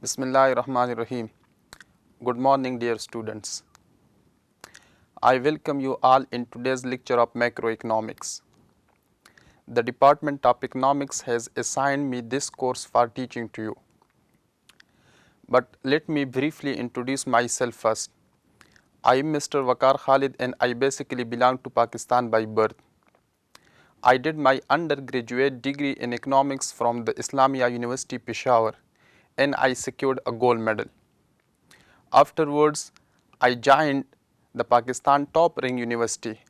Bismillahirrahmanirrahim. Good morning, dear students. I welcome you all in today's lecture of macroeconomics. The Department of Economics has assigned me this course for teaching to you. But let me briefly introduce myself first. I am Mr. Waqar Khalid and I basically belong to Pakistan by birth. I did my undergraduate degree in economics from the Islamia University Peshawar and I secured a gold medal. Afterwards, I joined the Pakistan top rank university,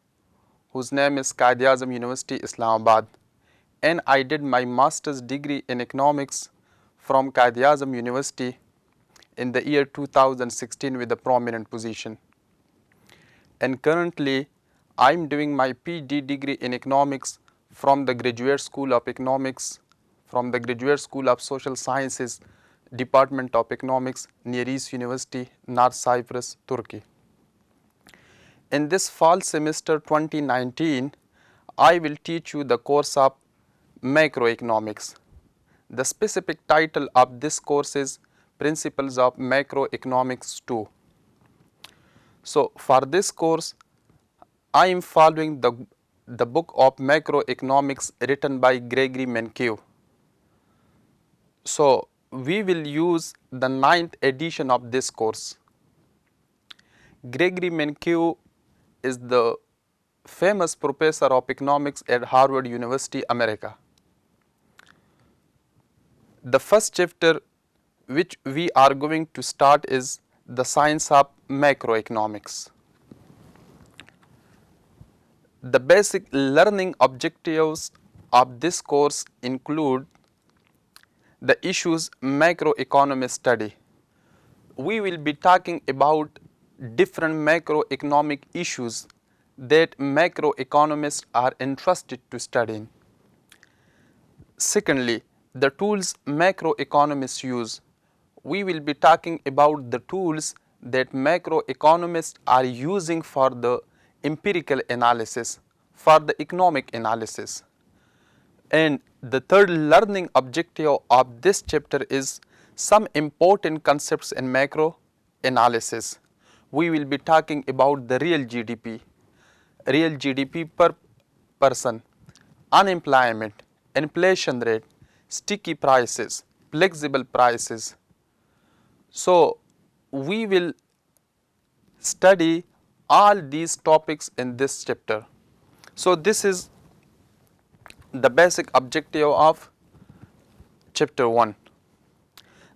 whose name is Quaid-e-Azam University, Islamabad, and I did my master's degree in economics from Quaid-e-Azam University in the year 2016 with a prominent position. And currently, I am doing my PhD degree in economics from the Graduate School of Economics, from the Graduate School of Social Sciences, Department of Economics, Near East University, North Cyprus, Turkey. In this fall semester 2019, I will teach you the course of macroeconomics. The specific title of this course is Principles of Macroeconomics 2. So, for this course, I am following the book of macroeconomics written by Gregory Mankiw. So, we will use the 9th edition of this course. Gregory Mankiw is the famous professor of economics at Harvard University, America. The first chapter which we are going to start is the science of macroeconomics. The basic learning objectives of this course include the issues macroeconomists study. We will be talking about different macroeconomic issues that macroeconomists are interested to study. Secondly, the tools macroeconomists use. We will be talking about the tools that macroeconomists are using for the empirical analysis, for the economic analysis. And the third learning objective of this chapter is some important concepts in macro analysis. We will be talking about the real GDP per person, unemployment, inflation rate, sticky prices, flexible prices. So, we will study all these topics in this chapter. So, this is the basic objective of chapter 1.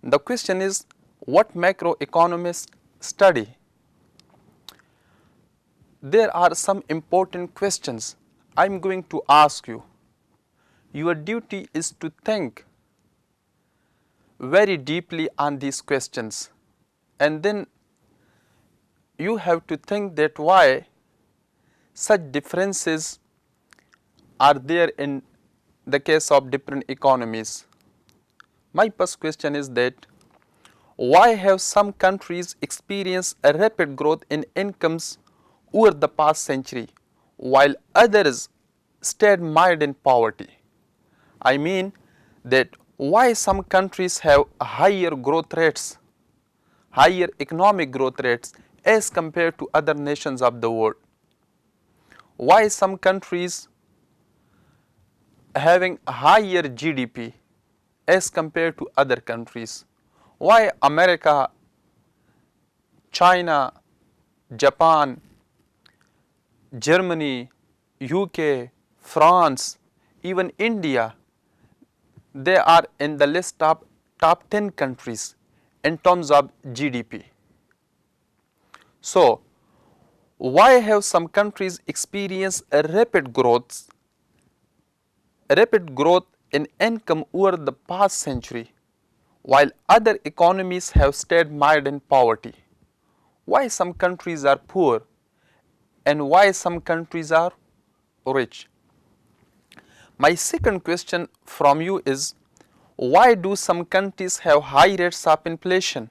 The question is, what macroeconomists study? There are some important questions I am going to ask you. Your duty is to think very deeply on these questions, and then you have to think that why such differences are there in the case of different economies. My first question is that why have some countries experienced a rapid growth in incomes over the past century while others stayed mired in poverty? I mean that why some countries have higher growth rates, higher economic growth rates as compared to other nations of the world? Why some countries having higher GDP as compared to other countries? Why America, China, Japan, Germany, UK, France, even India, they are in the list of top 10 countries in terms of GDP. So, why have some countries experienced a rapid growth in income over the past century, while other economies have stayed mired in poverty? Why some countries are poor and why some countries are rich? My second question from you is, why do some countries have high rates of inflation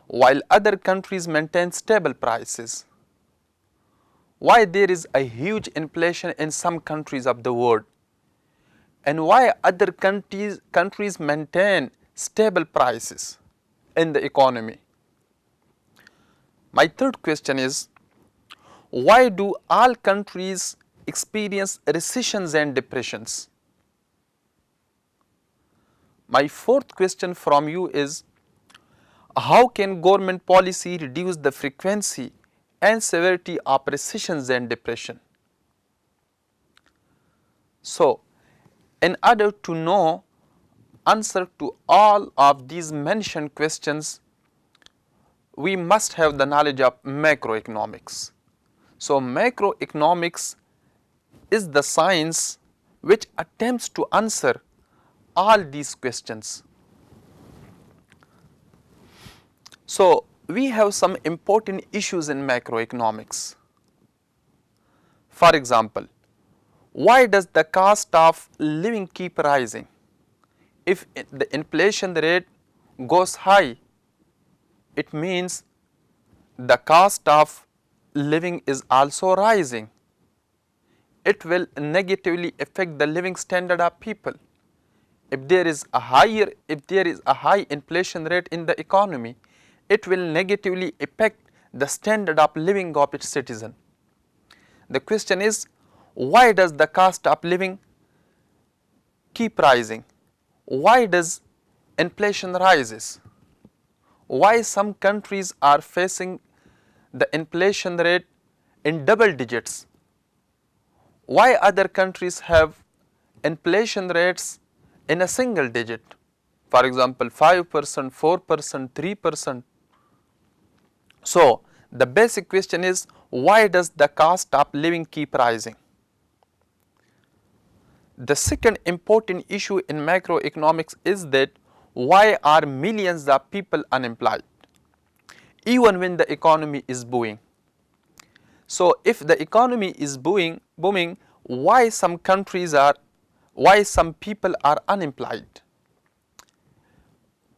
while other countries maintain stable prices? Why there is a huge inflation in some countries of the world, and why other countries maintain stable prices? in the economy. My third question is, why do all countries experience recessions and depressions? My fourth question from you is, how can government policy reduce the frequency and severity of recessions and depression? So, in order to know answer to all of these mentioned questions, we must have the knowledge of macroeconomics. So, macroeconomics is the science which attempts to answer all these questions. So, we have some important issues in macroeconomics. For example, why does the cost of living keep rising? If the inflation rate goes high, it means the cost of living is also rising. It will negatively affect the living standard of people. If there is a high inflation rate in the economy, it will negatively affect the standard of living of its citizen. The question is, why does the cost of living keep rising? Why does inflation rises? Why some countries are facing the inflation rate in double digits? Why other countries have inflation rates in a single digit? For example, 5%, 4%, 3%. So, the basic question is, why does the cost of living keep rising? The second important issue in macroeconomics is that why are millions of people unemployed even when the economy is booming? So, if the economy is booming, why some people are unemployed?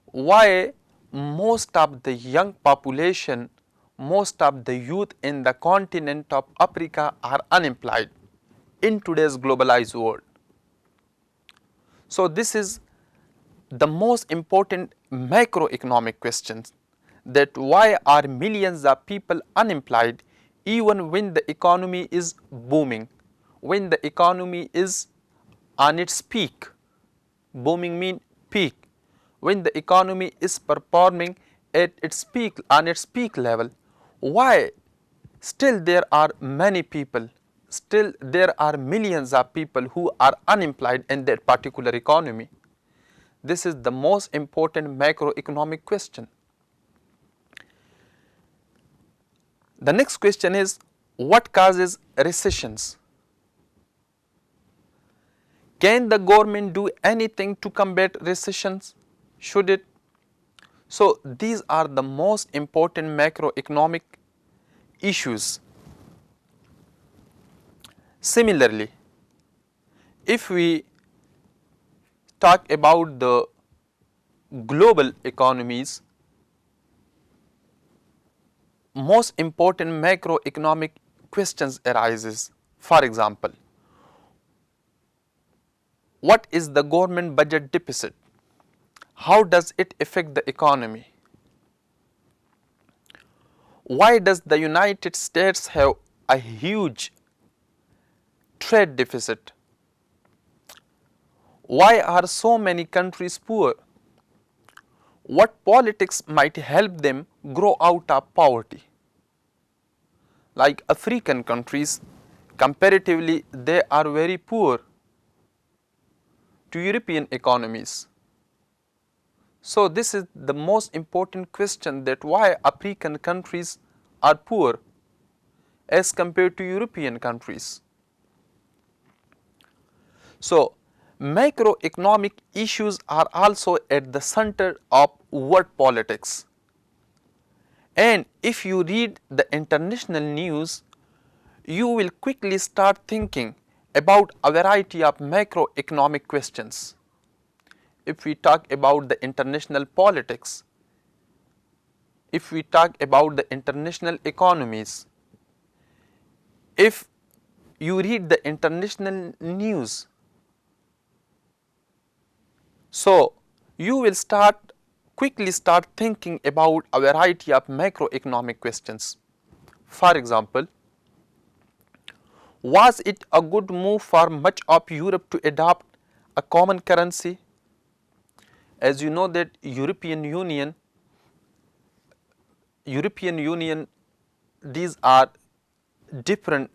Why most of the young population, most of the youth in the continent of Africa are unemployed in today's globalized world? So, this is the most important macroeconomic questions, that why are millions of people unemployed even when the economy is booming, when the economy is on its peak. Booming means peak. When the economy is performing at its peak, on its peak level, why still there are many people, still there are millions of people who are unemployed in that particular economy? This is the most important macroeconomic question. The next question is, what causes recessions? Can the government do anything to combat recessions? Should it? So, these are the most important macroeconomic issues. Similarly, if we talk about the global economies, most important macroeconomic questions arises. For example, what is the government budget deficit? How does it affect the economy? Why does the United States have a huge trade deficit? Why are so many countries poor? What politics might help them grow out of poverty? Like African countries, comparatively they are very poor to European economies. So, this is the most important question, that why African countries are poor as compared to European countries. So, macroeconomic issues are also at the center of world politics. And if you read the international news, you will quickly start thinking about a variety of macroeconomic questions. If we talk about the international politics, if we talk about the international economies, if you read the international news, so you will start quickly start thinking about a variety of macroeconomic questions. For example, was it a good move for much of Europe to adopt a common currency? As you know that European Union, these are different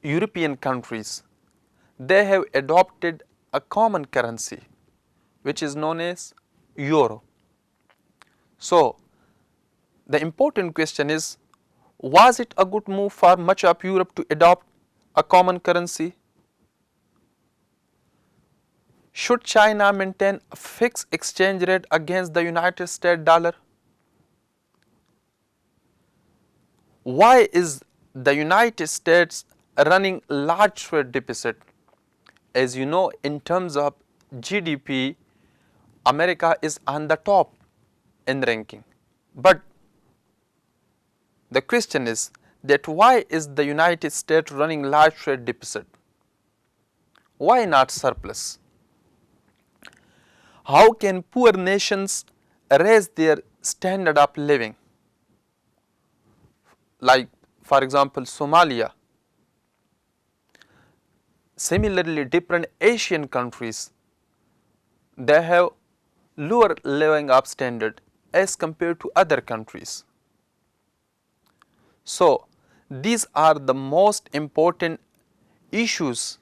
European countries. They have adopted a common currency which is known as euro. So, the important question is, was it a good move for much of Europe to adopt a common currency? Should China maintain a fixed exchange rate against the United States dollar? Why is the United States running large trade deficit? As you know, in terms of GDP, America is on the top in ranking. But the question is that why is the United States running large trade deficit? Why not surplus? How can poor nations raise their standard of living? Like, for example, Somalia. Similarly, different Asian countries, they have lower living up standard as compared to other countries. So, these are the most important issues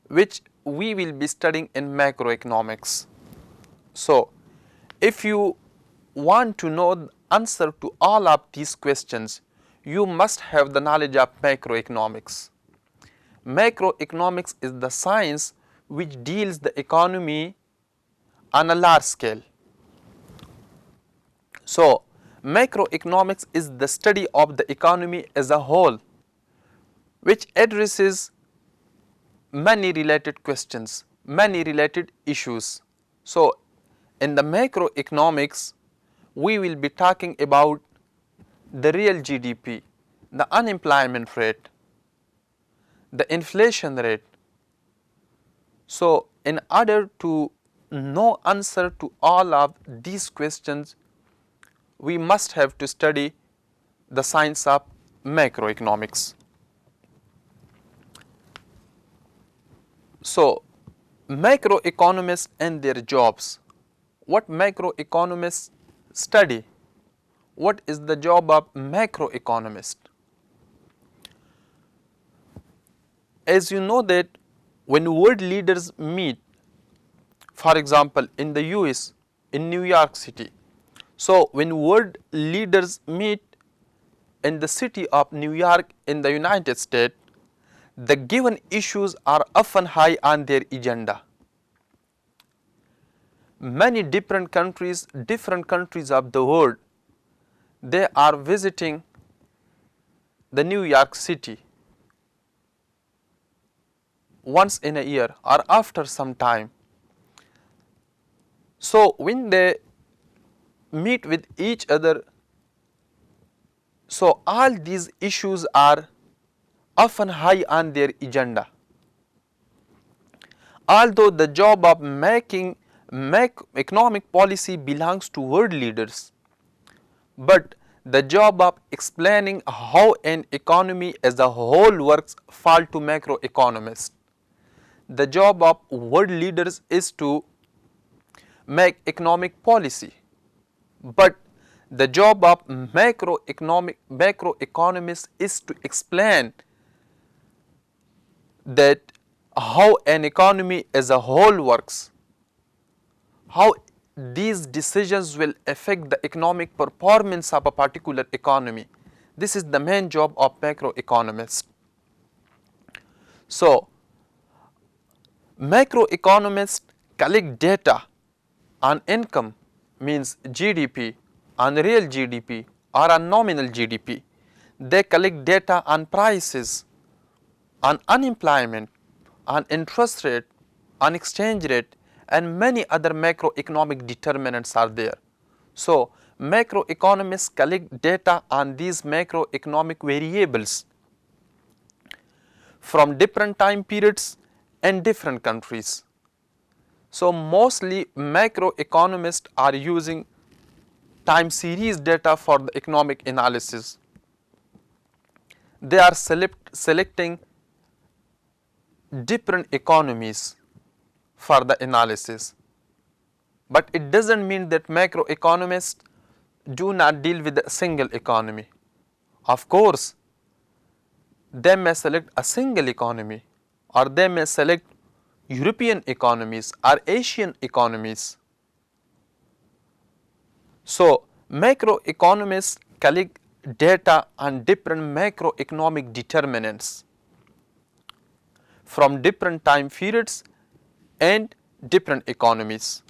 which we will be studying in macroeconomics. So, if you want to know the answer to all of these questions, you must have the knowledge of macroeconomics. Macroeconomics is the science which deals the economy on a large scale. So, macroeconomics is the study of the economy as a whole, which addresses many related questions, many related issues. So, in the macroeconomics, we will be talking about the real GDP, the unemployment rate, the inflation rate. So, in order to know answer to all of these questions, we must have to study the science of macroeconomics. So, macroeconomists and their jobs. What macroeconomists study? What is the job of macroeconomist? As you know that when world leaders meet, for example, in the US, in New York City. So, when world leaders meet in the city of New York in the United States, the given issues are often high on their agenda. Many different countries of the world, they are visiting the New York City once in a year or after some time. So, when they meet with each other, so all these issues are often high on their agenda. Although the job of making economic policy belongs to world leaders, but the job of explaining how an economy as a whole works fall to macroeconomists. The job of world leaders is to make economic policy, but the job of macroeconomists is to explain that how an economy as a whole works, how these decisions will affect the economic performance of a particular economy. This is the main job of macroeconomists. So, macroeconomists collect data on income, means GDP, on real GDP or on nominal GDP. They collect data on prices, on unemployment, on interest rate, on exchange rate, and many other macroeconomic determinants are there. So, macroeconomists collect data on these macroeconomic variables from different time periods and different countries. So mostly macroeconomists are using time series data for the economic analysis. They are selecting different economies for the analysis. But it doesn't mean that macroeconomists do not deal with a single economy. Of course, they may select a single economy, or they may select European economies or Asian economies. So, macroeconomists collect data on different macroeconomic determinants from different time periods and different economies.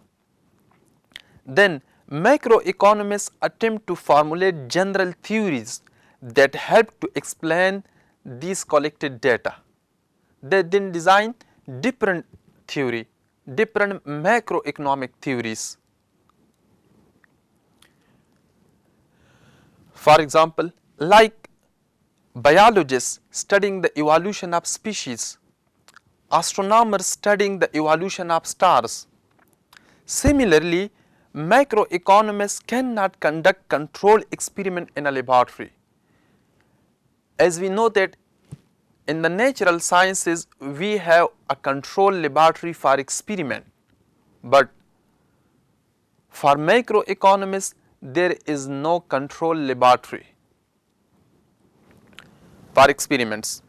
Then macroeconomists attempt to formulate general theories that help to explain these collected data. They then design different macroeconomic theories. For example, like biologists studying the evolution of species, astronomers studying the evolution of stars. Similarly, macroeconomists cannot conduct controlled experiment in a laboratory. As we know that in the natural sciences, we have a controlled laboratory for experiment, but for macroeconomists, there is no controlled laboratory for experiments.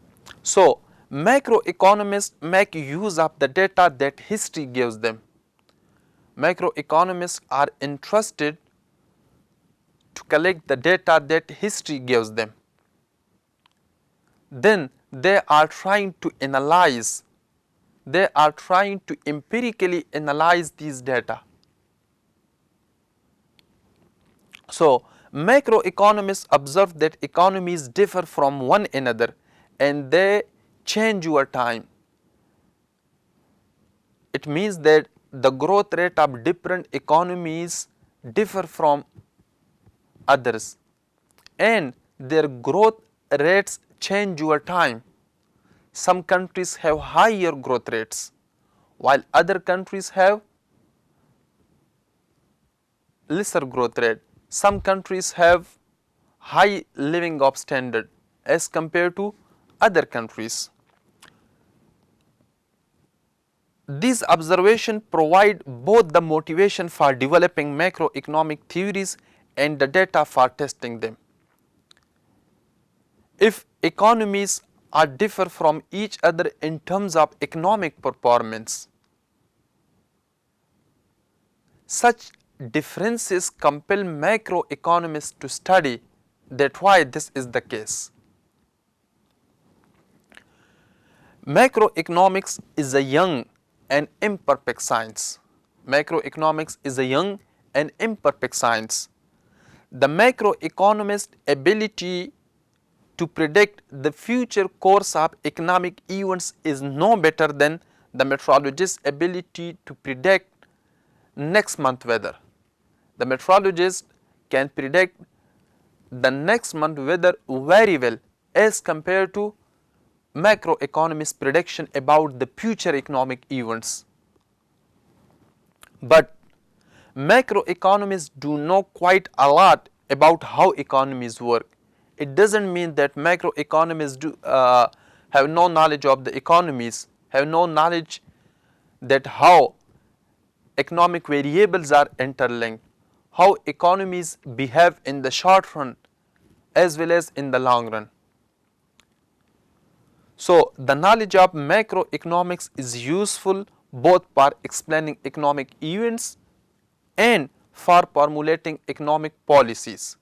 So, macroeconomists make use of the data that history gives them. Macroeconomists are interested to collect the data that history gives them. Then they are trying to analyze, they are trying to empirically analyze these data. So, macroeconomists observe that economies differ from one another and they change over time. It means that the growth rate of different economies differ from others and their growth rates change over time. Some countries have higher growth rates while other countries have lesser growth rate. Some countries have high living of standard as compared to other countries. These observations provide both the motivation for developing macroeconomic theories and the data for testing them. If economies are differ from each other in terms of economic performance, such differences compel macroeconomists to study that why this is the case. Macroeconomics is a young and imperfect science. Macroeconomics is a young and imperfect science. The macroeconomist's ability to predict the future course of economic events is no better than the meteorologist's ability to predict next month weather. The meteorologist can predict the next month weather very well as compared to macroeconomist prediction about the future economic events. But macroeconomists do know quite a lot about how economies work. It doesn't mean that macroeconomists have no knowledge of the economies, have no knowledge that how economic variables are interlinked, how economies behave in the short run as well as in the long run. So, the knowledge of macroeconomics is useful both for explaining economic events and for formulating economic policies.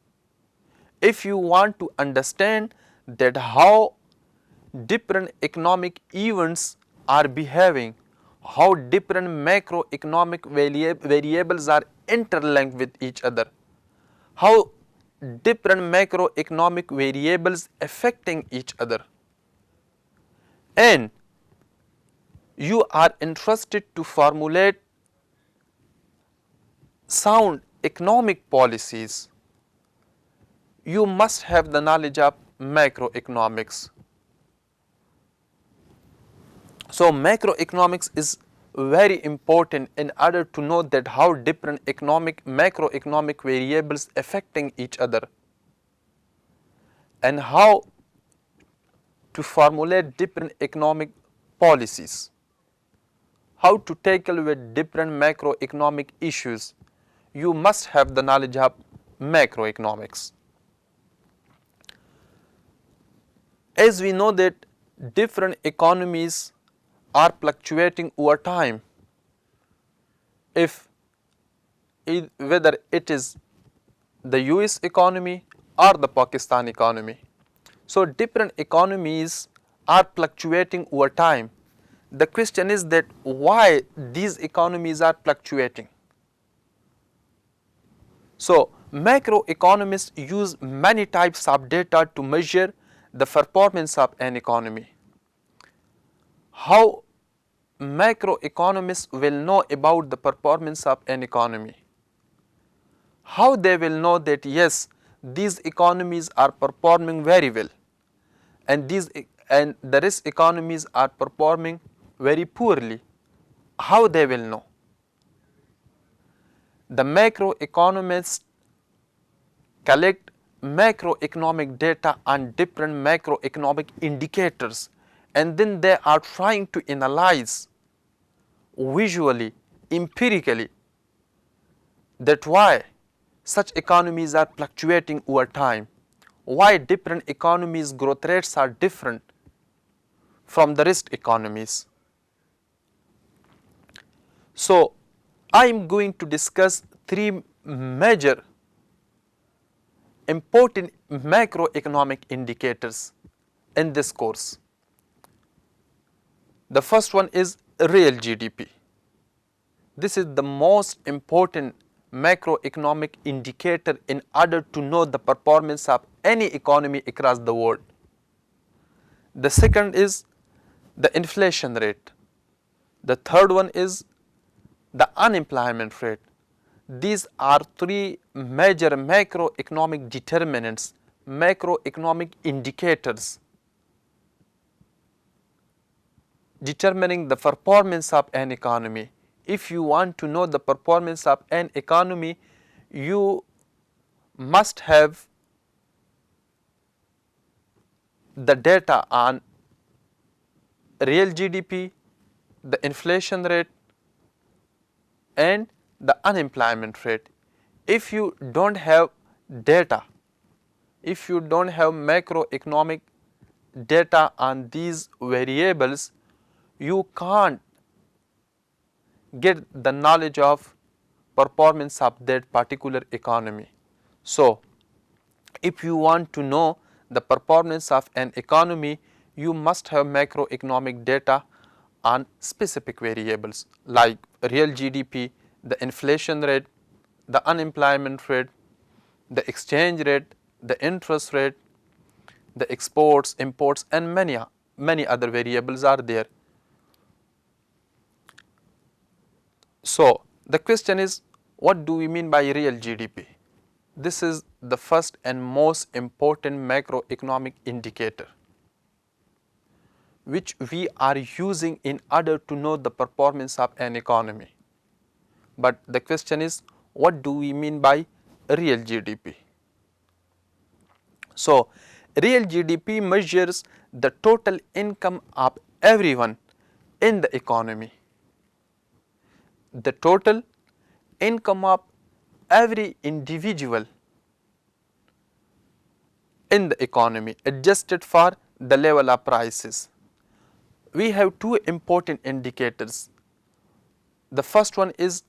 If you want to understand that how different economic events are behaving, how different macroeconomic variables are interlinked with each other, how different macroeconomic variables affecting each other, and you are interested to formulate sound economic policies, you must have the knowledge of macroeconomics. So, macroeconomics is very important in order to know that how different macroeconomic variables affecting each other, and how to formulate different economic policies, how to tackle with different macroeconomic issues. You must have the knowledge of macroeconomics. As we know that different economies are fluctuating over time, whether it is the US economy or the Pakistan economy. So different economies are fluctuating over time. The question is that why these economies are fluctuating. So macroeconomists use many types of data to measure the performance of an economy. How macroeconomists will know about the performance of an economy? How they will know that yes, these economies are performing very well, and the rest economies are performing very poorly? How they will know? The macroeconomists collect macroeconomic data on different macroeconomic indicators, and then they are trying to analyze visually, empirically, that why such economies are fluctuating over time, why different economies' growth rates are different from the rest economies. So I am going to discuss three major important macroeconomic indicators in this course. The first one is real GDP. This is the most important macroeconomic indicator in order to know the performance of any economy across the world. The second is the inflation rate. The third one is the unemployment rate. These are three major macroeconomic determinants, macroeconomic indicators determining the performance of an economy. If you want to know the performance of an economy, you must have the data on real GDP, the inflation rate, and the unemployment rate. If you don't have data, if you don't have macroeconomic data on these variables, you can't get the knowledge of performance of that particular economy. So if you want to know the performance of an economy, you must have macroeconomic data on specific variables like real GDP, the inflation rate, the unemployment rate, the exchange rate, the interest rate, the exports, imports, and many other variables are there. So the question is, what do we mean by real GDP? This is the first and most important macroeconomic indicator which we are using in order to know the performance of an economy. But the question is, what do we mean by real GDP? So real GDP measures the total income of everyone in the economy. The total income of every individual in the economy adjusted for the level of prices. We have two important indicators. The first one is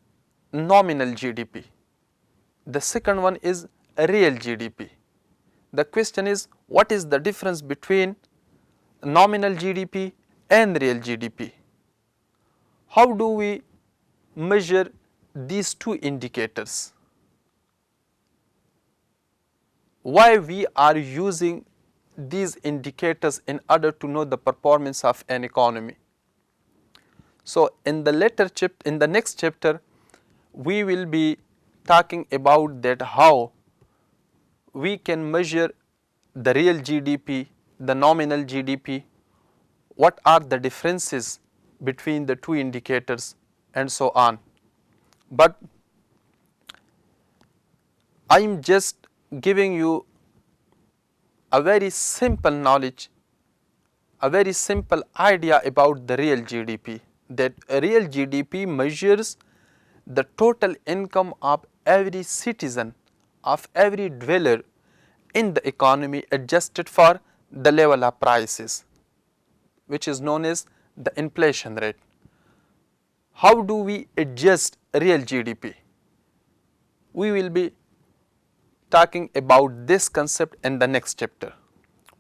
nominal GDP. The second one is real GDP. The question is, what is the difference between nominal GDP and real GDP? How do we measure these two indicators? Why we are using these indicators in order to know the performance of an economy? So in the next chapter, we will be talking about that how we can measure the real GDP, the nominal GDP, what are the differences between the two indicators, and so on. But I am just giving you a very simple knowledge, a very simple idea about the real GDP, that real GDP measures the total income of every citizen, of every dweller in the economy adjusted for the level of prices, which is known as the inflation rate. How do we adjust real GDP? We will be talking about this concept in the next chapter.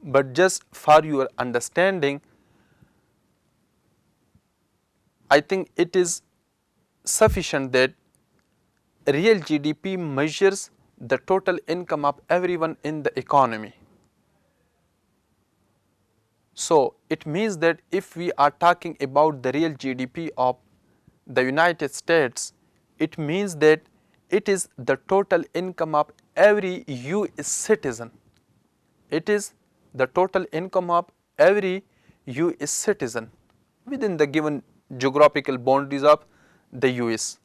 But just for your understanding, I think it is sufficient that real GDP measures the total income of everyone in the economy. So it means that if we are talking about the real GDP of the United States, it means that it is the total income of every US citizen. It is the total income of every US citizen within the given geographical boundaries of the US.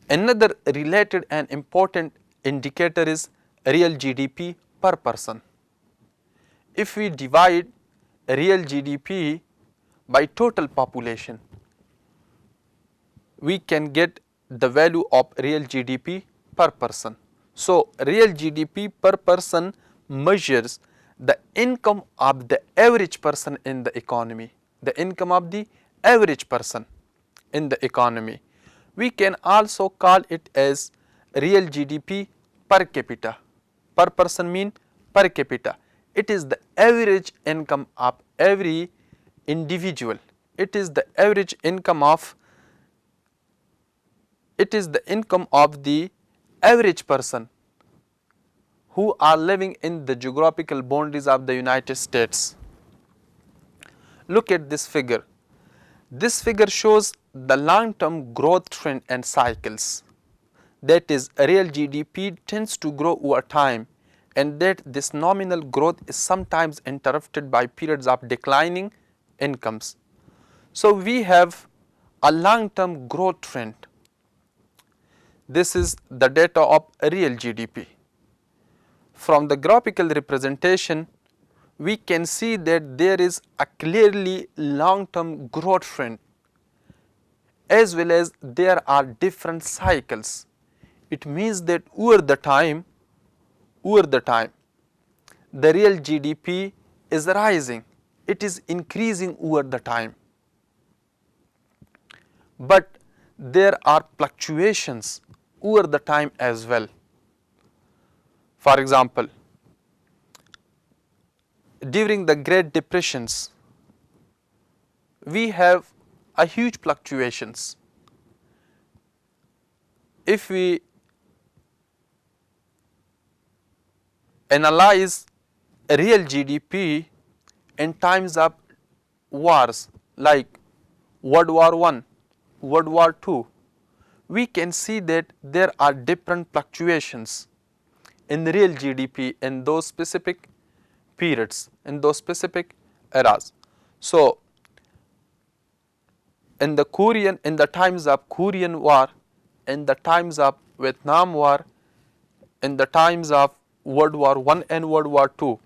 Another related and important indicator is real GDP per person. If we divide real GDP by total population, we can get the value of real GDP per person. So real GDP per person measures the income of the average person in the economy, the income of the average person in the economy. We can also call it as real GDP per capita. Per person mean per capita. It is the average income of every individual. It is the average income of the average person who are living in the geographical boundaries of the United States. Look at this figure. This figure shows the long-term growth trend and cycles. That is, real GDP tends to grow over time, and that this nominal growth is sometimes interrupted by periods of declining incomes. So we have a long-term growth trend. This is the data of real GDP. From the graphical representation, we can see that there is a clearly long-term growth trend, as well as there are different cycles. It means that over the time, the real GDP is rising. It is increasing over the time. But there are fluctuations over the time as well. For example, during the Great Depressions, we have a huge fluctuations. If we analyze real GDP in times of wars like World War I, World War II, we can see that there are different fluctuations in real GDP in those specific periods, in those specific eras. So in the times of Korean War, in the times of Vietnam War, in the times of World War I and World War II,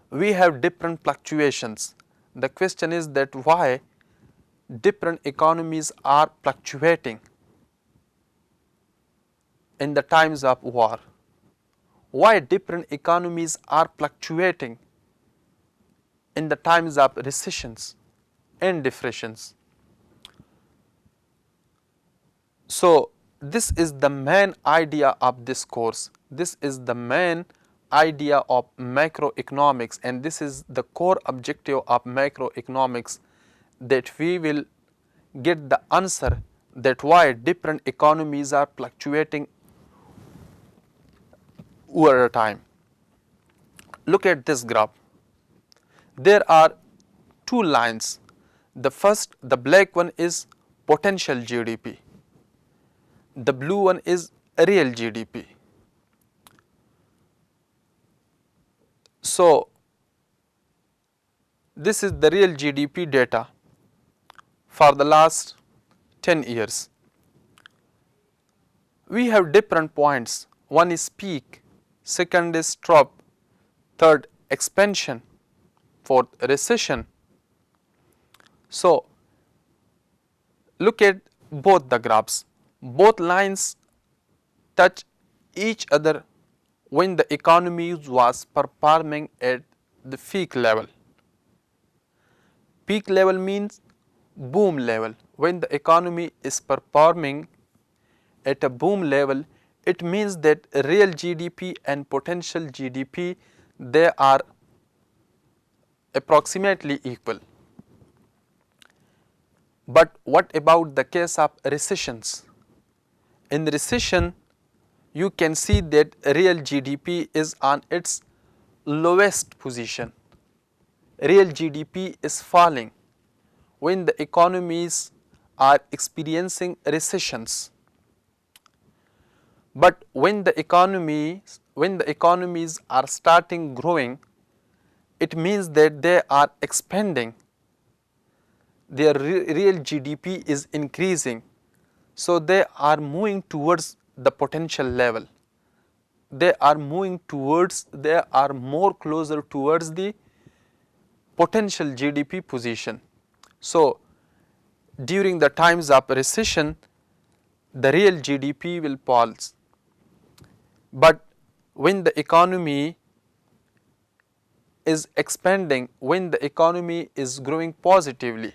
we have different fluctuations. The question is that why different economies are fluctuating in the times of war? Why different economies are fluctuating in the times of recessions and depressions? So this is the main idea of this course. This is the main idea of macroeconomics, and this is the core objective of macroeconomics, that we will get the answer that why different economies are fluctuating over time. Look at this graph. There are two lines. The first, the black one is potential GDP. The blue one is real GDP. So this is the real GDP data for the last 10 years. We have different points. One is peak, second is drop, third expansion, fourth recession. So look at both the graphs. Both lines touch each other when the economy was performing at the peak level. Peak level means boom level. When the economy is performing at a boom level, it means that real GDP and potential GDP, they are approximately equal. But what about the case of recessions? In recession, you can see that real GDP is on its lowest position. Real GDP is falling when the economies are experiencing recessions. But when the economies are starting growing, it means that they are expanding. Their real GDP is increasing. So they are moving towards the potential level. They are more closer towards the potential GDP position. So during the times of recession, the real GDP will fall. But when the economy is expanding, when the economy is growing positively,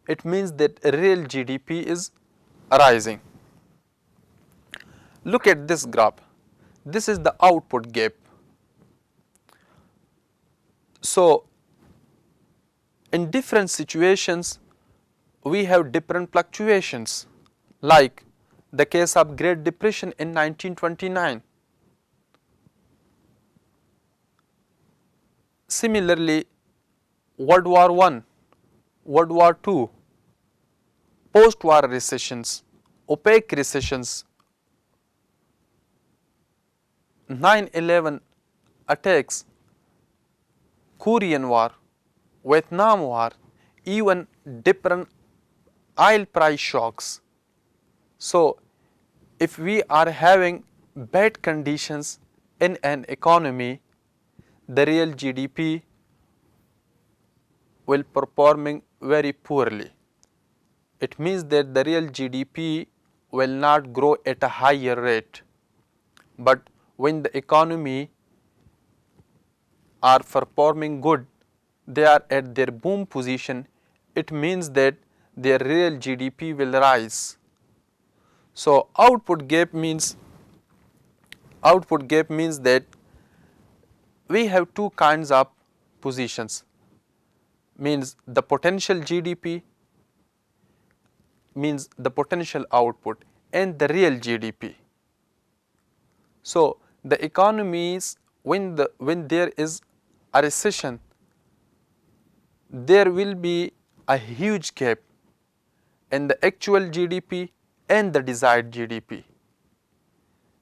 it means that real GDP is rising. Look at this graph. This is the output gap. So in different situations, we have different fluctuations, like the case of Great Depression in 1929. Similarly, World War I, World War II, post-war recessions, opaque recessions, 9/11 attacks, Korean War, Vietnam War, even different oil price shocks. So if we are having bad conditions in an economy, the real GDP will performing very poorly. It means that the real GDP will not grow at a higher rate. But when the economy are performing good, they are at their boom position, it means that their real GDP will rise. So output gap means that we have two kinds of positions, means the potential GDP, means the potential output, and the real GDP. So the economies, when there is a recession, there will be a huge gap in the actual GDP and the desired GDP.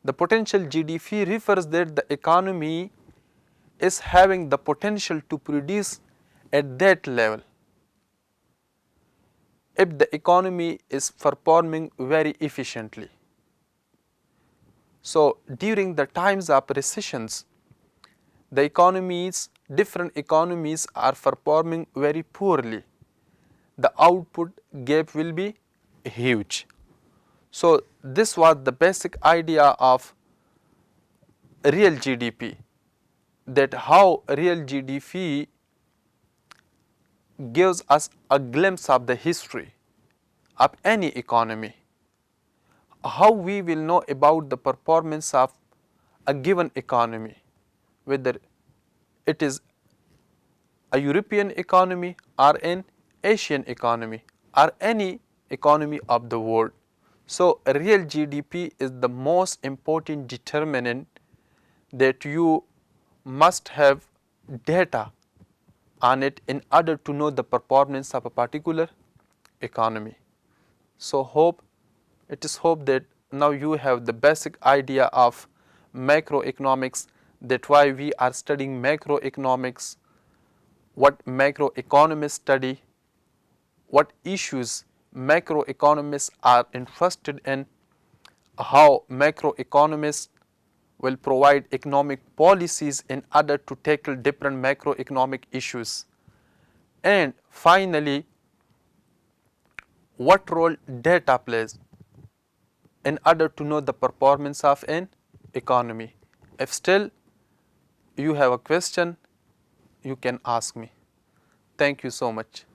The potential GDP refers that the economy is having the potential to produce at that level. If the economy is performing very efficiently. So during the times of recessions, the different economies are performing very poorly. The output gap will be huge. So this was the basic idea of real GDP, that how real GDP gives us a glimpse of the history of any economy. How we will know about the performance of a given economy, whether it is a European economy or an Asian economy or any economy of the world. So real GDP is the most important determinant that you must have data on it in order to know the performance of a particular economy. So it is hope that now you have the basic idea of macroeconomics, that why we are studying macroeconomics, what macroeconomists study, what issues macroeconomists are interested in, how macroeconomists will provide economic policies in order to tackle different macroeconomic issues, and finally, what role data plays in order to know the performance of an economy. If still you have a question, you can ask me. Thank you so much.